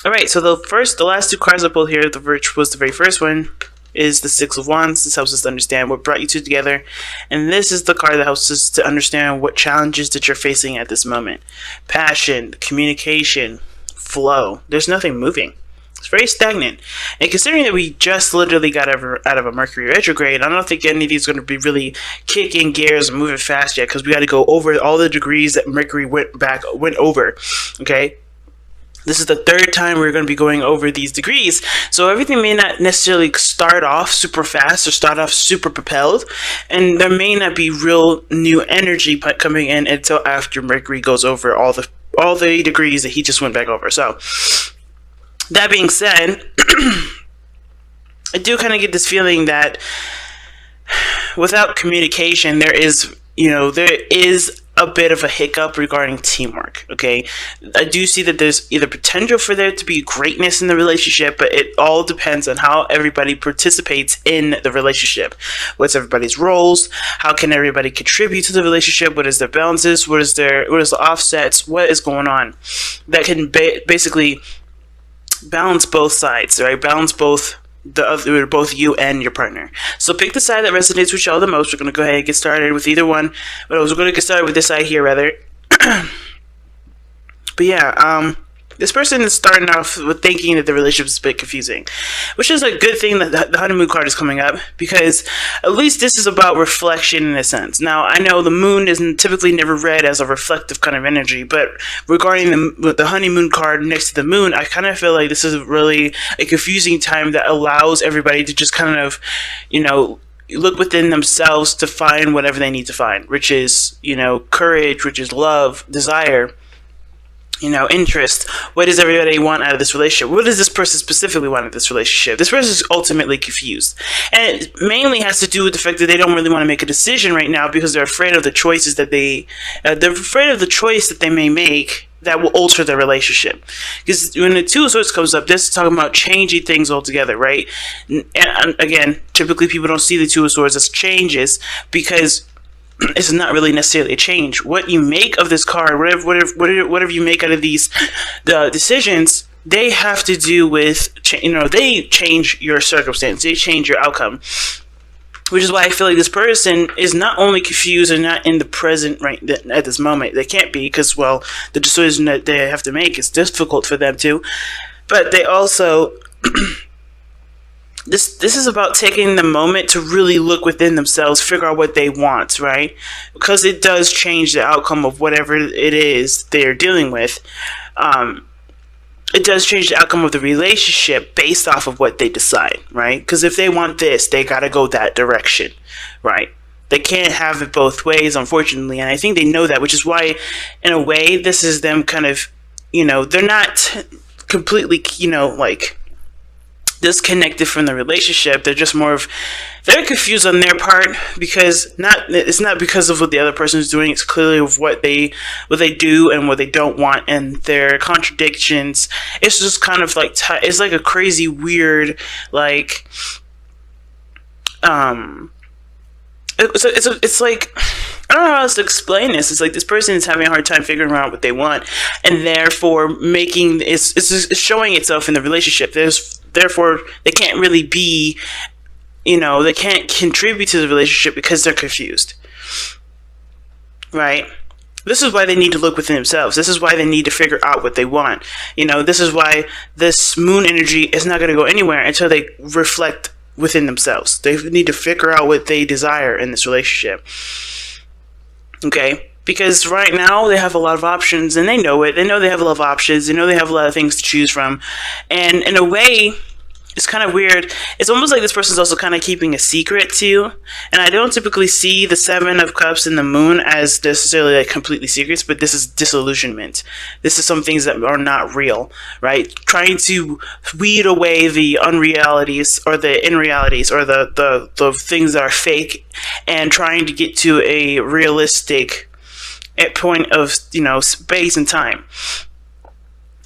All right, so the last two cards I pulled here, which was the very first one, is the Six of Wands. This helps us to understand what brought you two together, and this is the card that helps us to understand what challenges that you're facing at this moment. Passion, communication, flow. There's nothing moving. It's very stagnant. And considering that we just literally got out of a Mercury retrograde, I don't think any of these are going to be really kicking gears and moving fast yet, because we got to go over all the degrees that Mercury went over. Okay? This is the third time we're going to be going over these degrees, so everything may not necessarily start off super fast or start off super propelled, and there may not be real new energy coming in until after Mercury goes over all the degrees that he just went back over. So, that being said, I do kind of get this feeling that without communication, there is a bit of a hiccup regarding teamwork, okay? I do see that there's either potential for there to be greatness in the relationship, but it all depends on how everybody participates in the relationship. What's everybody's roles? How can everybody contribute to the relationship? What is their balances? What is the offsets? What is going on that can basically balance both sides, right? Balance both you and your partner. So pick the side that resonates with y'all the most. We're going to go ahead and get started with either one. But we're going to get started with this side here, rather. But yeah, this person is starting off with thinking that the relationship is a bit confusing, which is a good thing that the honeymoon card is coming up, because at least this is about reflection in a sense. Now, I know the moon is typically never read as a reflective kind of energy, but regarding the honeymoon card next to the moon, I kind of feel like this is really a confusing time that allows everybody to just kind of, look within themselves to find whatever they need to find, which is, courage, which is love, desire, interest. What does everybody want out of this relationship? What does this person specifically want out of this relationship? This person is ultimately confused. And it mainly has to do with the fact that they don't really want to make a decision right now because they're afraid of the choices that they're afraid of the choice that they may make that will alter their relationship. Because when the Two of Swords comes up, this is talking about changing things altogether, right? And again, typically people don't see the Two of Swords as changes because it's not really necessarily a change. What you make of this card, whatever you make out of the decisions, they have to do with, they change your circumstance, they change your outcome. Which is why I feel like this person is not only confused and not in the present right at this moment. They can't be because, well, the decision that they have to make is difficult for them to. But they also... This is about taking the moment to really look within themselves, figure out what they want, right? Because it does change the outcome of whatever it is they're dealing with. It does change the outcome of the relationship based off of what they decide, right? Because if they want this, they got to go that direction, right? They can't have it both ways, unfortunately, and I think they know that, which is why, in a way, this is them kind of, they're not completely, disconnected from the relationship. They're just they're confused on their part because it's not because of what the other person is doing. It's clearly of what they do and what they don't want and their contradictions. It's just kind of like it's like a crazy weird it's like, I don't know how else to explain this. It's like this person is having a hard time figuring out what they want, and therefore it's showing itself in the relationship. Therefore, they can't really be, they can't contribute to the relationship because they're confused, right? This is why they need to look within themselves. This is why they need to figure out what they want. This is why this moon energy is not going to go anywhere until they reflect within themselves. They need to figure out what they desire in this relationship. Okay? Because right now they have a lot of options and they know it. They know they have a lot of options. They know they have a lot of things to choose from. And in a way, it's kind of weird. It's almost like this person's also kind of keeping a secret too. And I don't typically see the Seven of Cups and the Moon as necessarily completely secrets, but this is disillusionment. This is some things that are not real, right? Trying to weed away the unrealities or the unrealities or the things that are fake and trying to get to a realistic point of, space and time.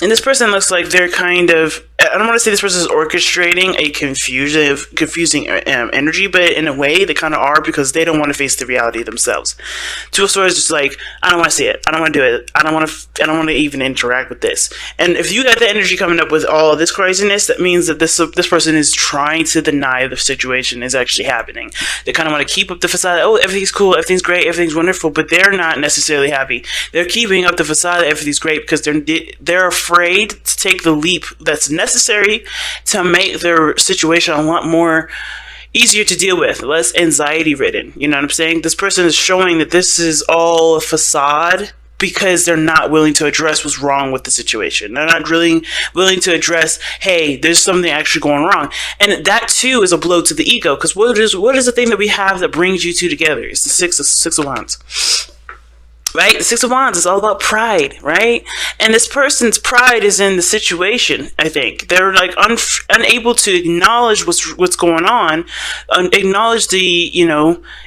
And this person looks like they're kind of I don't want to say this person is orchestrating a confusing energy, but in a way they kind of are, because they don't want to face the reality themselves. Two of Swords is just like, I don't want to see it. I don't want to do it. I don't want to even interact with this. And if you got the energy coming up with all of this craziness, that means that this person is trying to deny the situation is actually happening. They kind of want to keep up the facade. Oh, everything's cool, everything's great, everything's wonderful, but they're not necessarily happy. They're keeping up the facade. Everything's great because they're afraid to take the leap that's necessary to make their situation a lot more easier to deal with, less anxiety ridden. You know what I'm saying? This person is showing that this is all a facade because they're not willing to address what's wrong with the situation. They're not really willing to address, hey, there's something actually going wrong. And that too is a blow to the ego, because what is the thing that we have that brings you two together? It's the Six of Wands. Right? The Six of Wands is all about pride, right? And this person's pride is in the situation, I think. They're like unable to acknowledge what's going on, acknowledge the,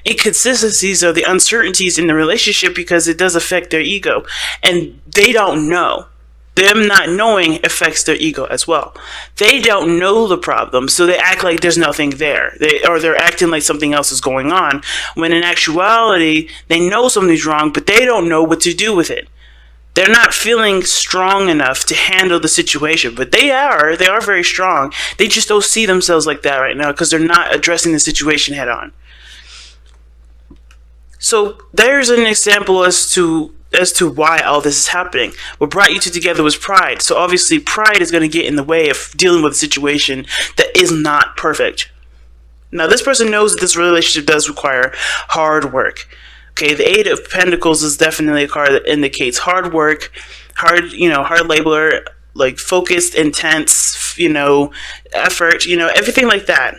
inconsistencies or the uncertainties in the relationship, because it does affect their ego. And they don't know. Them not knowing affects their ego as well. They don't know the problem, so they act like there's nothing there. They're acting like something else is going on, when in actuality, they know something's wrong, but they don't know what to do with it. They're not feeling strong enough to handle the situation, but they are very strong. They just don't see themselves like that right now, because they're not addressing the situation head on. So there's an example as to why all this is happening. What brought you two together was pride. So obviously pride is going to get in the way of dealing with a situation that is not perfect. Now this person knows that this relationship does require hard work. Okay, the Eight of Pentacles is definitely a card that indicates hard work, hard labor, like focused, intense, effort, everything like that.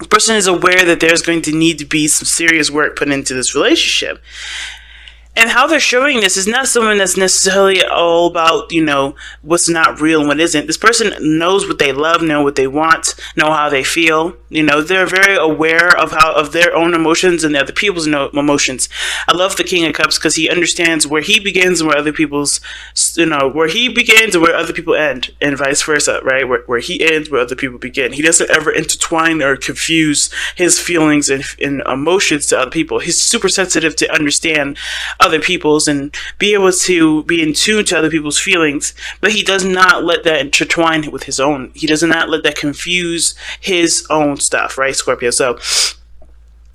The person is aware that there's going to need to be some serious work put into this relationship. And how they're showing this is not someone that's necessarily all about, what's not real and what isn't. This person knows what they love, know what they want, know how they feel. They're very aware of their own emotions and the other people's emotions. I love the King of Cups because he understands where he begins and where other people's, where he begins and where other people end, and vice versa, right? Where he ends, where other people begin. He doesn't ever intertwine or confuse his feelings and emotions to other people. He's super sensitive to understand other people's and be able to be in tune to other people's feelings, but he does not let that intertwine with his own. He does not let that confuse his own stuff, right, Scorpio? So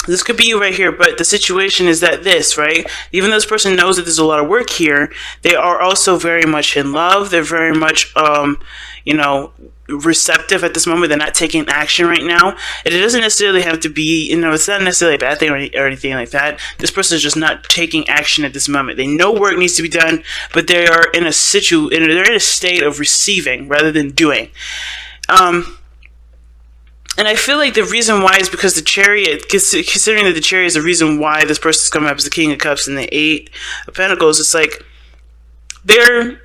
this could be you right here, but the situation is that right? Even though this person knows that there's a lot of work here, they are also very much in love. They're very much, receptive at this moment. They're not taking action right now. And it doesn't necessarily have to be, it's not necessarily a bad thing or anything like that. This person is just not taking action at this moment. They know work needs to be done, but they are in a state of receiving rather than doing. And I feel like the reason why is because the Chariot, considering that the Chariot is the reason why this person is coming up as the King of Cups and the Eight of Pentacles, it's like they're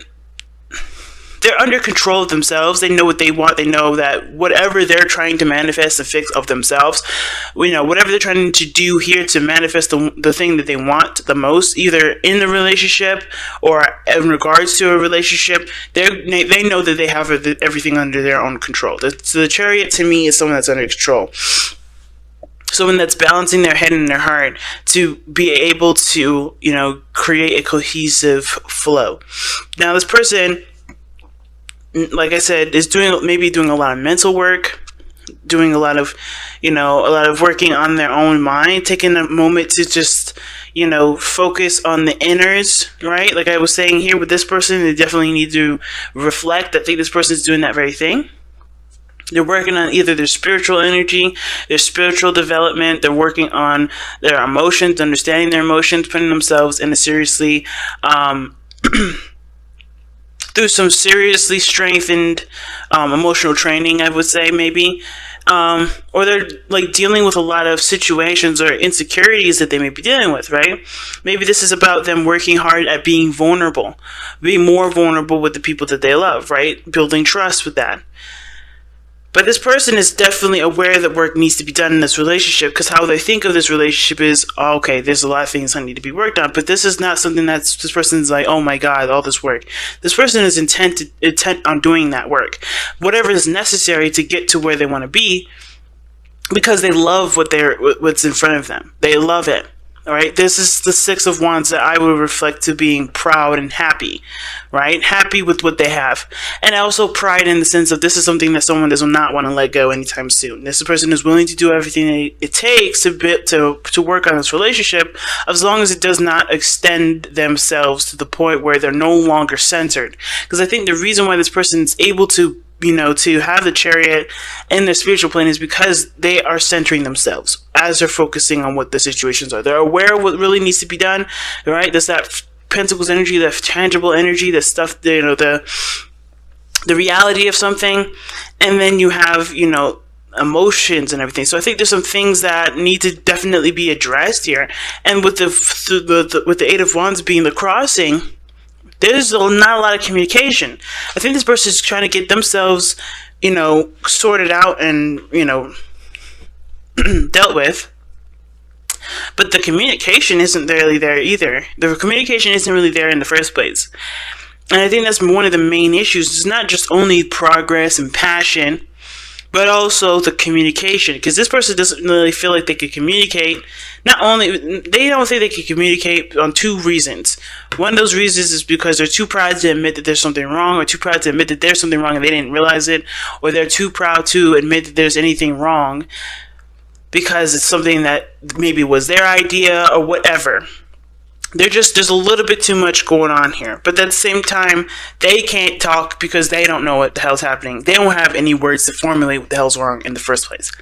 under control of themselves. They know what they want. They know that whatever they're trying to manifest and fix of themselves, whatever they're trying to do here to manifest the thing that they want the most, either in the relationship or in regards to a relationship, they know that they have everything under their own control. So the Chariot to me is someone that's under control. Someone that's balancing their head and their heart to be able to, create a cohesive flow. Now this person, like I said, is doing a lot of mental work, doing a lot of working on their own mind, taking a moment to just, focus on the inners, right? Like I was saying here with this person, they definitely need to reflect. I think this person is doing that very thing. They're working on either their spiritual energy, their spiritual development. They're working on their emotions, understanding their emotions, putting themselves in a seriously, through some seriously strengthened emotional training, I would say, maybe. Or they're like dealing with a lot of situations or insecurities that they may be dealing with, right? Maybe this is about them working hard at being vulnerable, being more vulnerable with the people that they love, right? Building trust with that. But this person is definitely aware that work needs to be done in this relationship, because how they think of this relationship is, oh, okay, there's a lot of things that need to be worked on. But this is not something that's, this person's like, oh my God, all this work. This person is intent on doing that work, whatever is necessary to get to where they want to be, because they love what's in front of them. They love it. All right, this is the Six of Wands that I would reflect to being proud and happy, right? Happy with what they have. And also pride in the sense of this is something that someone does not want to let go anytime soon. This person is willing to do everything it takes to work on this relationship, as long as it does not extend themselves to the point where they're no longer centered. Because I think the reason why this person is able to to have the Chariot in their spiritual plane is because they are centering themselves as they're focusing on what the situations are. They're aware of what really needs to be done, right? There's that Pentacles energy, that tangible energy, the stuff, the reality of something, and then you have, emotions and everything. So I think there's some things that need to definitely be addressed here. And with the Eight of Wands being the crossing, there's not a lot of communication. I think this person is trying to get themselves, sorted out and, dealt with. But the communication isn't really there either. The communication isn't really there in the first place. And I think that's one of the main issues. It's not just only progress and passion, but also the communication. Because this person doesn't really feel like they could communicate. They don't think they can communicate on two reasons. One of those reasons is because they're too proud to admit that there's something wrong, or too proud to admit that there's something wrong and they didn't realize it, or they're too proud to admit that there's anything wrong because it's something that maybe was their idea or whatever. There's a little bit too much going on here. But at the same time, they can't talk because they don't know what the hell's happening. They don't have any words to formulate what the hell's wrong in the first place.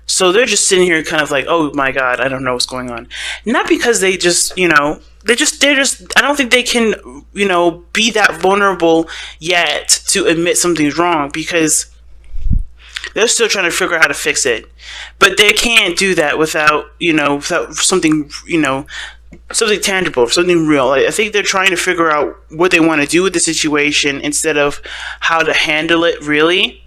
So they're just sitting here kind of like, oh my God, I don't know what's going on. Not because they just, I don't think they can, be that vulnerable yet to admit something's wrong, because they're still trying to figure out how to fix it. But they can't do that without something, something tangible, something real. I think they're trying to figure out what they want to do with the situation instead of how to handle it, really.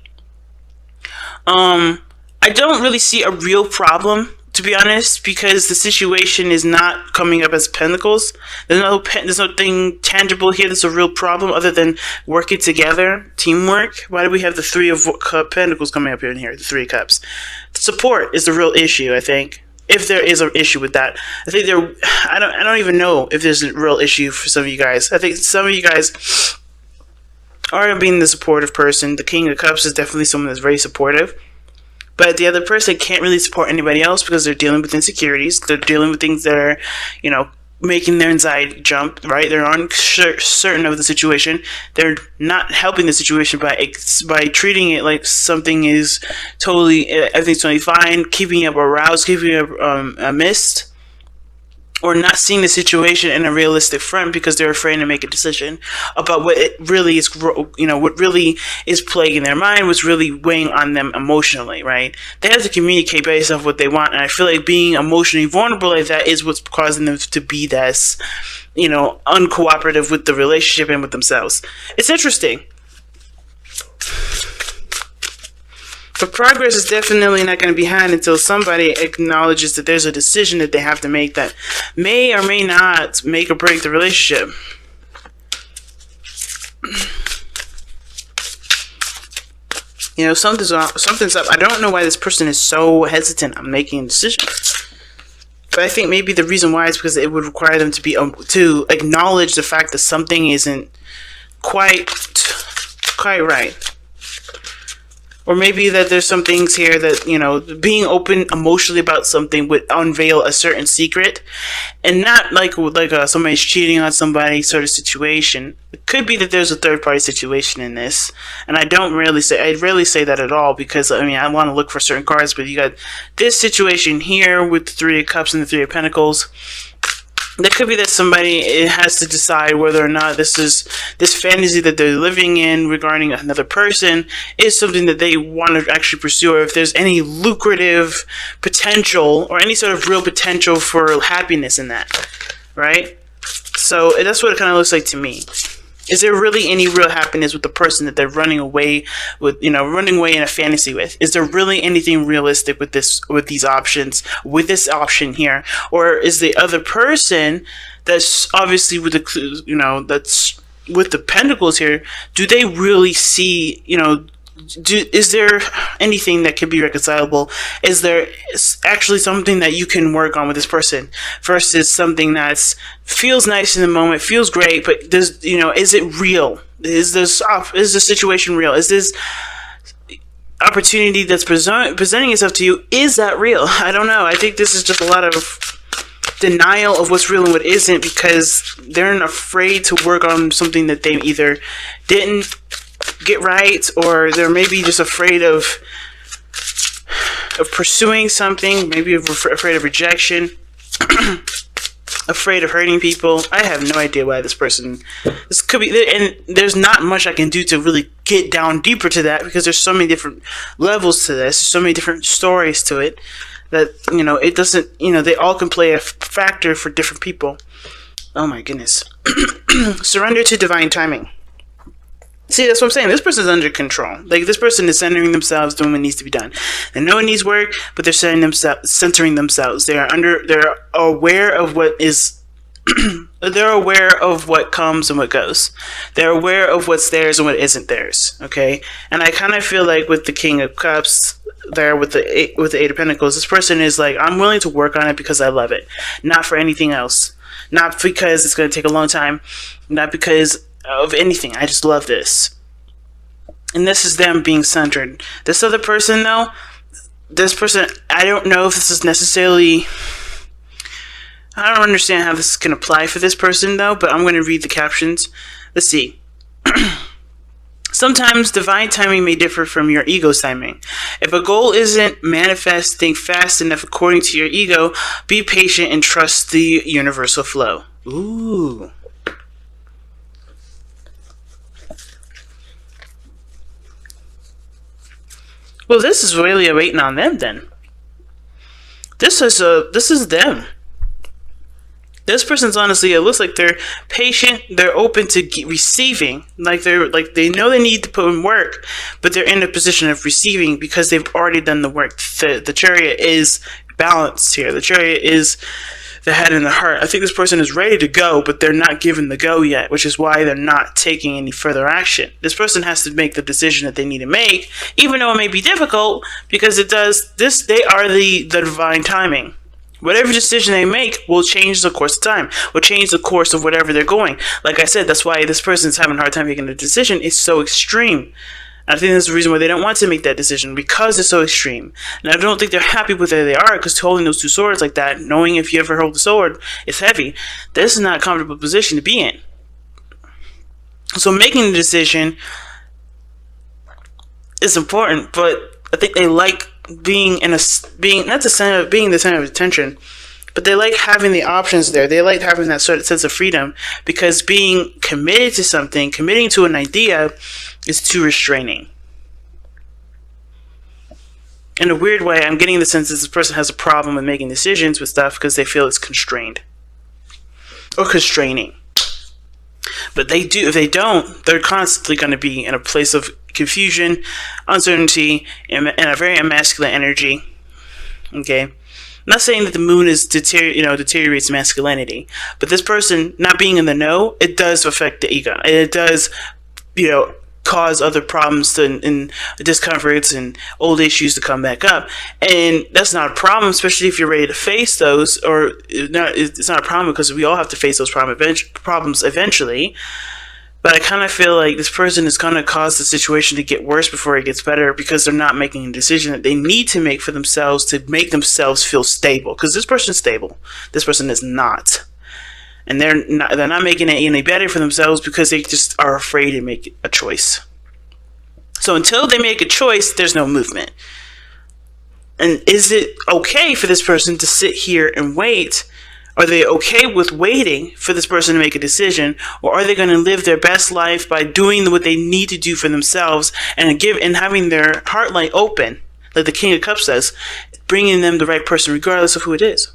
I don't really see a real problem, to be honest, because the situation is not coming up as Pentacles. There's nothing tangible here that's a real problem other than working together, teamwork. Why do we have the Three of Pentacles coming up in here, the Three of Cups? Support is the real issue, I think. If there is an issue with that, I don't even know if there's a real issue for some of you guys. I think some of you guys are being the supportive person. The King of Cups is definitely someone that's very supportive. But the other person can't really support anybody else because they're dealing with insecurities. They're dealing with things that are, making their anxiety jump, right? They're uncertain of the situation. They're not helping the situation by treating it like something is everything's totally fine, keeping up aroused, keeping up a mist, or not seeing the situation in a realistic front because they're afraid to make a decision about what it really is, what really is plaguing their mind, what's really weighing on them emotionally, right? They have to communicate based off what they want, and I feel like being emotionally vulnerable like that is what's causing them to be this, uncooperative with the relationship and with themselves. It's interesting. But progress is definitely not going to be had until somebody acknowledges that there's a decision that they have to make that may or may not make or break the relationship. Something's up. I don't know why this person is so hesitant on making a decision. But I think maybe the reason why is because it would require them to acknowledge the fact that something isn't quite right. Or maybe that there's some things here that, being open emotionally about something would unveil a certain secret, and not like somebody's cheating on somebody sort of situation. It could be that there's a third party situation in this, and I rarely say that at all, because I want to look for certain cards, but you got this situation here with the Three of Cups and the Three of Pentacles. There could be that somebody has to decide whether or not this fantasy that they're living in regarding another person is something that they want to actually pursue, or if there's any lucrative potential or any sort of real potential for happiness in that, right? So that's what it kind of looks like to me. Is there really any real happiness with the person that they're running away with, running away in a fantasy with? Is there really anything realistic with these options, with this option here? Or is the other person that's obviously with the, that's with the pentacles here, do they really see, is there anything that can be reconcilable? Is there actually something that you can work on with this person versus something that feels nice in the moment, feels great, but there's, is it real? Is the situation real? Is this opportunity that's presenting itself to you, is that real? I don't know. I think this is just a lot of denial of what's real and what isn't, because they're afraid to work on something that they either didn't get right, or they're maybe just afraid of pursuing something, maybe afraid of rejection, afraid of hurting people. I have no idea why this could be, and there's not much I can do to really get down deeper to that, because there's so many different levels to this, so many different stories to it, that, it doesn't, they all can play a factor for different people. Oh my goodness. Surrender to divine timing. See, that's what I'm saying. This person's under control. Like, this person is centering themselves, doing what needs to be done. They know it needs work, but they're centering themselves. They're aware of what is. They're aware of what comes and what goes. They're aware of what's theirs and what isn't theirs. Okay, and I kind of feel like with the King of Cups there, with the Eight of Pentacles, this person is like, I'm willing to work on it because I love it, not for anything else, not because it's going to take a long time, not because of anything. I just love this. And this is them being centered. This other person, though, I don't know if this is necessarily, I don't understand how this can apply for this person, though, but I'm going to read the captions. Let's see. Sometimes divine timing may differ from your ego's timing. If a goal isn't manifesting fast enough according to your ego, be patient and trust the universal flow. Ooh. Well, this is really waiting on them then. This is them. This person's honestly, it looks like they're patient, they're open to receiving, they know they need to put in work, but they're in a position of receiving because they've already done the work. The Chariot is balanced here. The Chariot is the head and the heart. I think this person is ready to go, but they're not given the go yet, which is why they're not taking any further action. This person has to make the decision that they need to make, even though it may be difficult, because they are the divine timing. Whatever decision they make will change the course of time, will change the course of whatever they're going. Like I said, that's why this person's having a hard time making a decision. It's so extreme. I think that's the reason why they don't want to make that decision, because it's so extreme. And I don't think they're happy with where they are, because holding those two swords like that, knowing if you ever hold the sword, it's heavy. This is not a comfortable position to be in. So making the decision is important, but I think they like being the center of attention, but they like having the options there. They like having that sort of sense of freedom, because being committed to something, committing to an idea, is too restraining. In a weird way, I'm getting the sense that this person has a problem with making decisions with stuff because they feel it's constrained or constraining. But they do. If they don't, they're constantly going to be in a place of confusion, uncertainty, and a very masculine energy. Okay, I'm not saying that the moon is deteriorates masculinity, but this person not being in the know, it does affect the ego. It does, cause other problems and discomforts and old issues to come back up, and that's not a problem, especially if you're ready to face those. Or it's not a problem because we all have to face those problems eventually. But I kind of feel like this person is going to cause the situation to get worse before it gets better, because they're not making a decision that they need to make for themselves to make themselves feel stable. Because this person's stable, this person is not. And they're not making it any better for themselves because they just are afraid to make a choice. So until they make a choice, there's no movement. And is it okay for this person to sit here and wait? Are they okay with waiting for this person to make a decision? Or are they going to live their best life by doing what they need to do for themselves and having their heart light open, like the King of Cups says, bringing them the right person regardless of who it is?